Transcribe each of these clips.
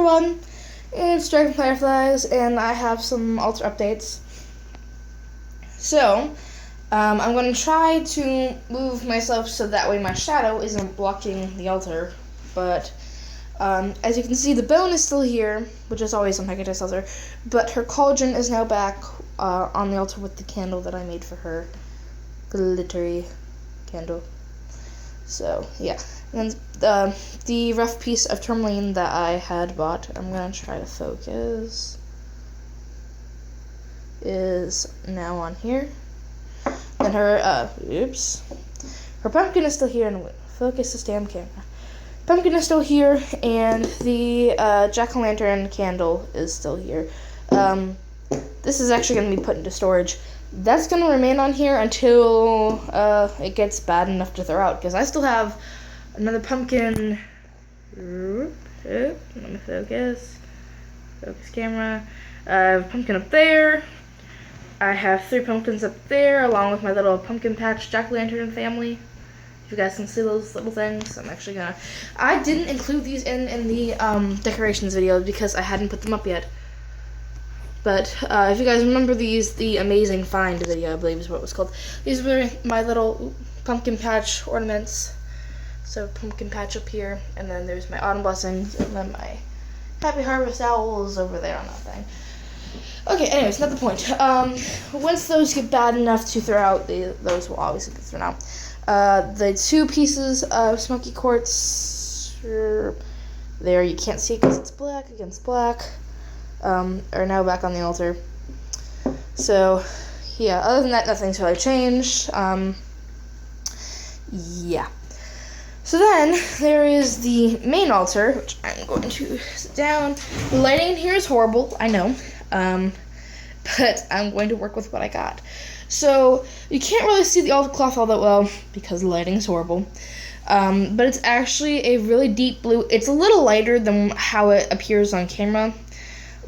everyone, it's Dragon Fireflies, and I have some altar updates. So, I'm going to try to move myself so that way my shadow isn't blocking the altar, but as you can see, the bone is still here, which is always on Hecate's altar, but her cauldron is now back on the altar with the candle that I made for her. Glittery candle. So, yeah. And the rough piece of tourmaline that I had bought, I'm going to try to focus, is now on here. And her, her pumpkin is still here, and focus this damn camera. Pumpkin is still here, and the jack-o'-lantern candle is still here. This is actually going to be put into storage. That's going to remain on here until it gets bad enough to throw out, because I still have another pumpkin. Let me focus. Focus camera. I have a pumpkin up there. I have 3 pumpkins up there, along with my little pumpkin patch jack-o'-lantern family. If you guys can see those little things, I'm actually gonna. I didn't include these in the decorations video because I hadn't put them up yet. But if you guys remember these, the Amazing Find video, I believe is what it was called. These were my little pumpkin patch ornaments. So pumpkin patch up here, and then there's my autumn blessings, and then my happy harvest owls over there on that thing. Okay, anyways, not the point. Once those get bad enough to throw out, those will obviously get thrown out. The 2 pieces of smoky quartz, there you can't see because it's black against black, are now back on the altar. So, yeah, other than that, nothing's really changed. Yeah. So then, there is the main altar, which I'm going to sit down. The lighting in here is horrible, I know, but I'm going to work with what I got. So, you can't really see the altar cloth all that well, because the lighting is horrible, but it's actually a really deep blue. It's a little lighter than how it appears on camera,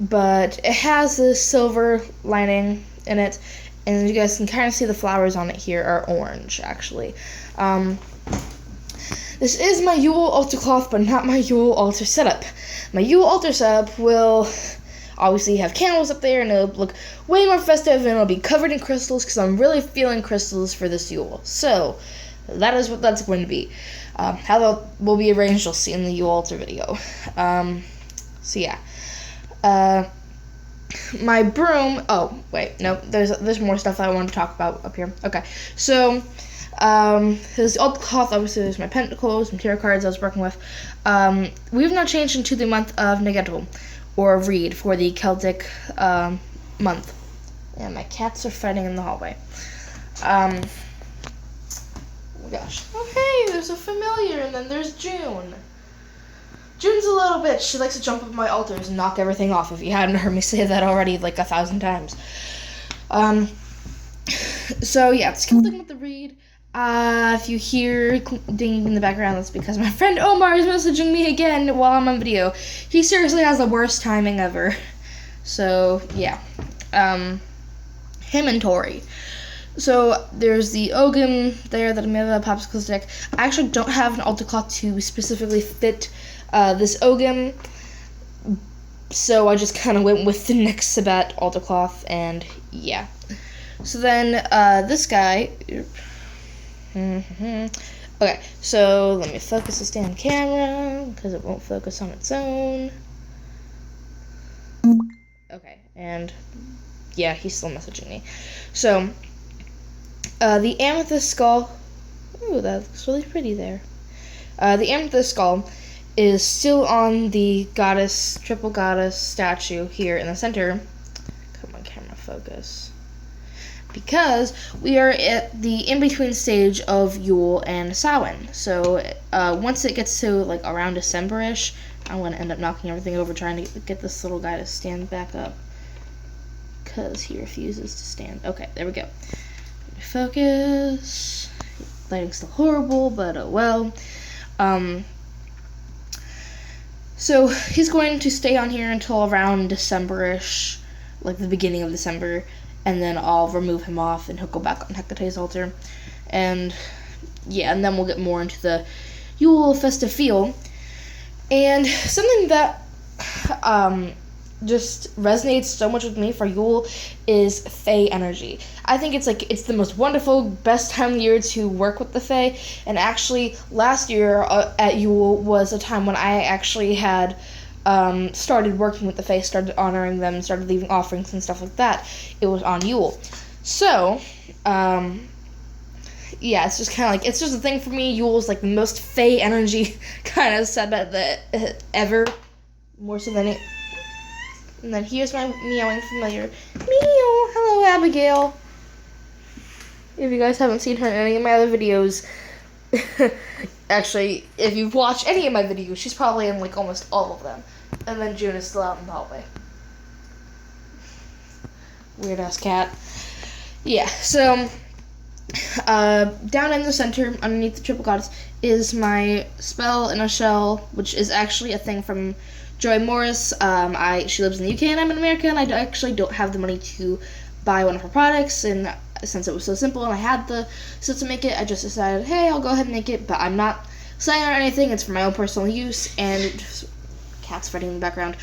but it has this silver lining in it, and you guys can kind of see the flowers on it here are orange, actually. This is my Yule altar cloth, but not my Yule altar setup. My Yule altar setup will obviously have candles up there, and it'll look way more festive, and it'll be covered in crystals, because I'm really feeling crystals for this Yule. So, that is what that's going to be. How that will be arranged, you'll see in the Yule altar video. So yeah. My broom, oh, wait, no, there's more stuff I want to talk about up here. Okay, so, his altar cloth, obviously there's my pentacles, some tarot cards I was working with. We've now changed into the month of Negatul, or Reed, for the Celtic month. And my cats are fighting in the hallway. Oh my gosh. Oh hey, there's a familiar, and then there's June. June's a little bitch. She likes to jump up my altars and knock everything off, if you hadn't heard me say that already like 1,000 times. So yeah, it's Celtic month of Reed. If you hear dinging in the background, that's because my friend Omar is messaging me again while I'm on video. He seriously has the worst timing ever. So, yeah. Him and Tori. So, there's the Ogum there that I made with a popsicle stick. I actually don't have an altar cloth to specifically fit this Ogum, so I just kind of went with the Nyx Sabbat altar cloth, and yeah. So then, this guy... Okay, so let me focus this damn camera, because it won't focus on its own. Okay, and yeah, he's still messaging me. So, the amethyst skull, ooh, that looks really pretty there. The amethyst skull is still on the goddess, triple goddess statue here in the center. Come on, camera, focus. Because we are at the in-between stage of Yule and Samhain. So once it gets to like around December-ish, I'm going to end up knocking everything over trying to get this little guy to stand back up. Because he refuses to stand. Okay, there we go. Focus. Lighting's still horrible, but oh well. So he's going to stay on here until around December-ish, like the beginning of December. And then I'll remove him off, and he'll go back on Hecate's altar. And, yeah, and then we'll get more into the Yule festive feel. And something that just resonates so much with me for Yule is Fae energy. I think it's the most wonderful, best time of year to work with the Fae. And actually, last year at Yule was a time when I actually had started working with the Fae, started honoring them, started leaving offerings and stuff like that. It was on Yule. So, yeah, it's just kind of like, it's just a thing for me. Yule's like the most Fae energy kind of Sabbath ever. More so than it. And then here's my meowing familiar. Meow! Hello, Abigail. If you guys haven't seen her in any of my other videos, actually, if you've watched any of my videos, she's probably in like almost all of them. And then June is still out in the hallway. Weird ass cat. Yeah, so down in the center, underneath the triple goddess, is my spell in a shell, which is actually a thing from Joy Morris. She lives in the UK and I'm in America, and I actually don't have the money to buy one of her products, and since it was so simple and I had the stuff to make it, I just decided, hey, I'll go ahead and make it, but I'm not selling it or anything. It's for my own personal use, and cat's fighting in the background.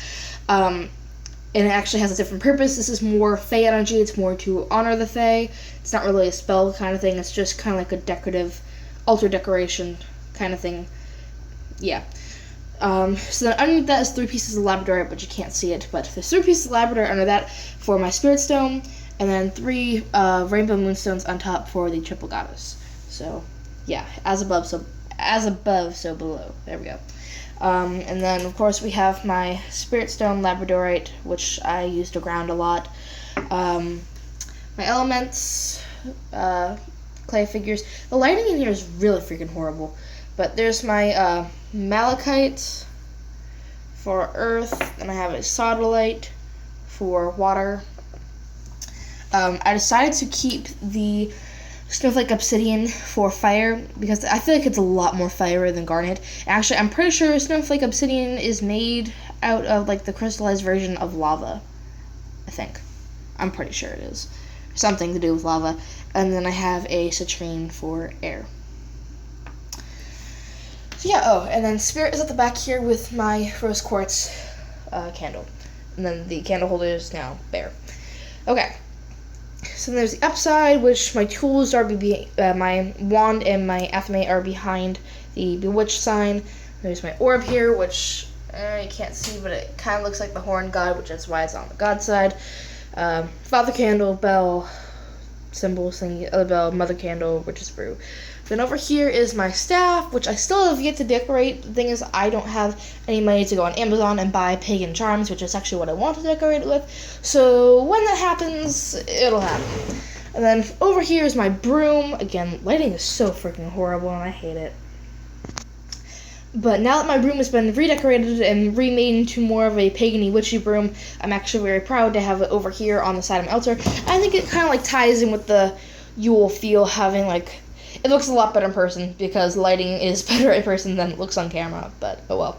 And it actually has a different purpose. This is more Fae energy. It's more to honor the Fae. It's not really a spell kind of thing. It's just kind of like a decorative altar decoration kind of thing. Yeah. So then underneath that is 3 pieces of labradorite, but you can't see it. But there's 3 pieces of labradorite under that for my spirit stone, and then 3 rainbow moonstones on top for the triple goddess. So, yeah, as above, so below. There we go. And then, of course, we have my spirit stone labradorite, which I use to ground a lot. My elements, clay figures. The lighting in here is really freaking horrible. But there's my malachite for earth, and I have a sodalite for water. I decided to keep the snowflake obsidian for fire because I feel like it's a lot more fiery than garnet. Actually, I'm pretty sure snowflake obsidian is made out of like the crystallized version of lava. I think. I'm pretty sure it is. Something to do with lava. And then I have a citrine for air. So yeah, and then spirit is at the back here with my rose quartz candle. And then the candle holder is now bare. Okay. So then there's the upside, which my tools are my wand and my athame are behind the bewitched sign. There's my orb here, which you can't see, but it kind of looks like the horn god, which is why it's on the god side. Father candle, bell, symbol, singing, other bell, mother candle, witch's brew. Then over here is my staff, which I still have yet to decorate. The thing is, I don't have any money to go on Amazon and buy pagan charms, which is actually what I want to decorate it with. So when that happens, it'll happen. And then over here is my broom. Again, lighting is so freaking horrible, and I hate it. But now that my broom has been redecorated and remade into more of a pagan-y, witchy broom, I'm actually very proud to have it over here on the side of my altar. I think it kind of like ties in with the Yule feel, having like... It looks a lot better in person because lighting is better in person than it looks on camera, but oh well.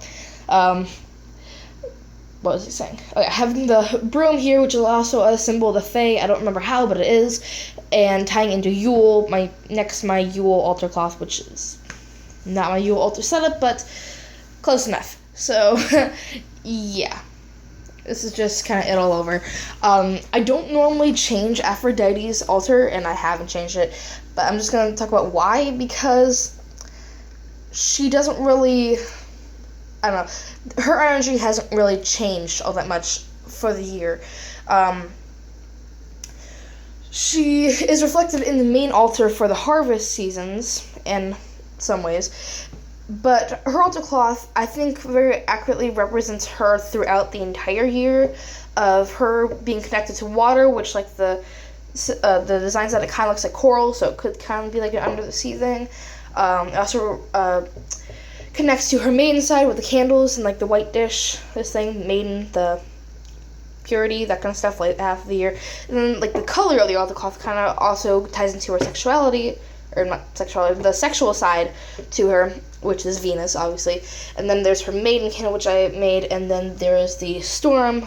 What was I saying? Okay, having the broom here, which is also a symbol of the Fae, I don't remember how, but it is, and tying into Yule, my Yule altar cloth, which is not my Yule altar setup, but close enough. So, yeah. This is just kind of it all over. I don't normally change Aphrodite's altar, and I haven't changed it, but I'm just going to talk about why, because she doesn't really, I don't know, her energy hasn't really changed all that much for the year. She is reflected in the main altar for the harvest seasons, in some ways, but her altar cloth, I think, very accurately represents her throughout the entire year, of her being connected to water, which, like, the designs that it kind of looks like coral, so it could kind of be like an under the sea thing. It also connects to her maiden side with the candles and like the white dish, this thing, maiden, the purity, that kind of stuff, like half of the year. And then like the color of the altar cloth kind of also ties into her sexuality, or not sexuality, the sexual side to her, which is Venus, obviously. And then there's her maiden candle, which I made, and then there's the storm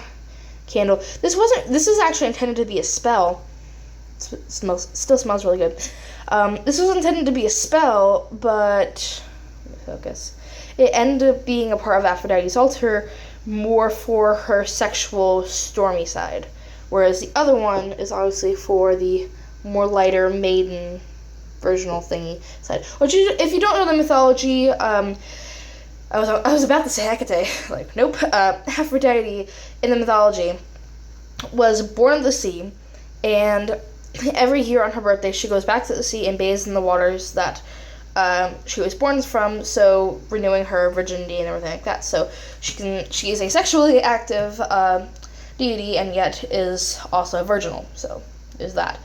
candle. This is actually intended to be a spell. Still smells really good. This was intended to be a spell, but let me focus. It ended up being a part of Aphrodite's altar, more for her sexual stormy side, whereas the other one is obviously for the more lighter maiden virginal thingy side. Which, if you don't know the mythology, I was about to say Hecate, like, nope. Aphrodite in the mythology was born of the sea, and every year on her birthday she goes back to the sea and bathes in the waters that she was born from, so renewing her virginity and everything like that. So she is a sexually active deity, and yet is also virginal. So is that.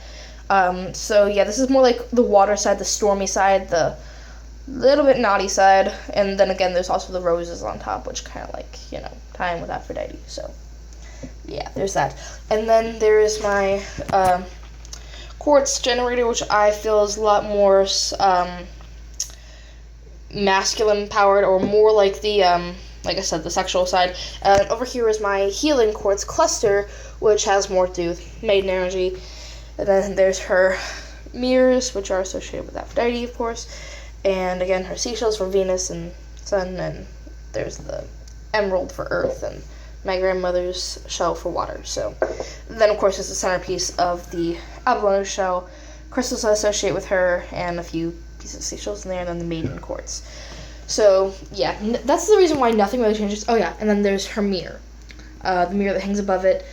So yeah, this is more like the water side, the stormy side, the little bit naughty side, and then again there's also the roses on top, which kind of like, tie in with Aphrodite. So yeah, there's that. And then there is my quartz generator, which I feel is a lot more masculine powered, or more like the like I said, the sexual side. Over here is my healing quartz cluster, which has more to do with maiden energy. And then there's her mirrors, which are associated with Aphrodite, of course, and again her seashells for Venus and Sun, and there's the emerald for Earth, and my grandmother's shell for water. So then, of course, is the centerpiece of the abalone shell, crystals associated with her, and a few pieces of seashells in there, and then the maiden quartz. So yeah, that's the reason why nothing really changes. Oh yeah, and then there's her mirror, the mirror that hangs above it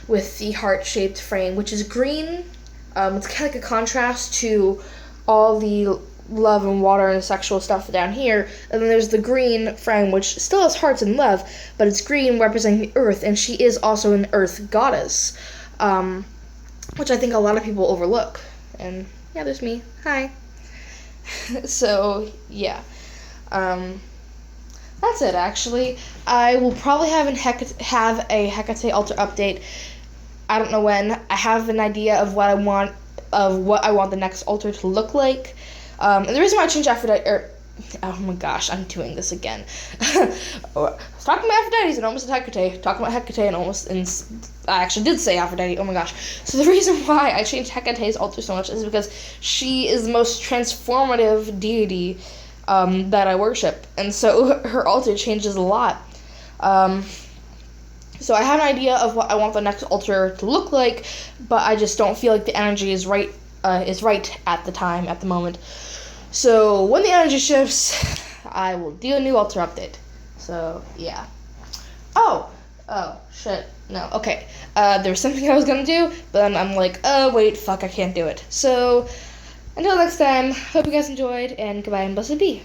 with the heart-shaped frame, which is green. It's kind of like a contrast to all the love and water and sexual stuff down here, and then there's the green frame, which still has hearts and love, but it's green, representing the earth, and she is also an earth goddess, which I think a lot of people overlook. And yeah, there's me. Hi. So yeah, that's it. Actually, I will probably have a Hecate altar update. I don't know when. I have an idea of what I want the next altar to look like. And the reason why I changed Aphrodite, oh my gosh, I'm doing this again. Talking about Aphrodite and almost Hecate. Talking about Hecate and I actually did say Aphrodite, oh my gosh. So the reason why I changed Hecate's altar so much is because she is the most transformative deity that I worship. And so her altar changes a lot. So I have an idea of what I want the next altar to look like, but I just don't feel like the energy is right at the moment. So when the energy shifts, I will do a new altar update. So yeah. Oh shit. No. Okay. There was something I was gonna do, but then I'm like, oh wait, fuck, I can't do it. So until next time, hope you guys enjoyed, and goodbye and blessed be.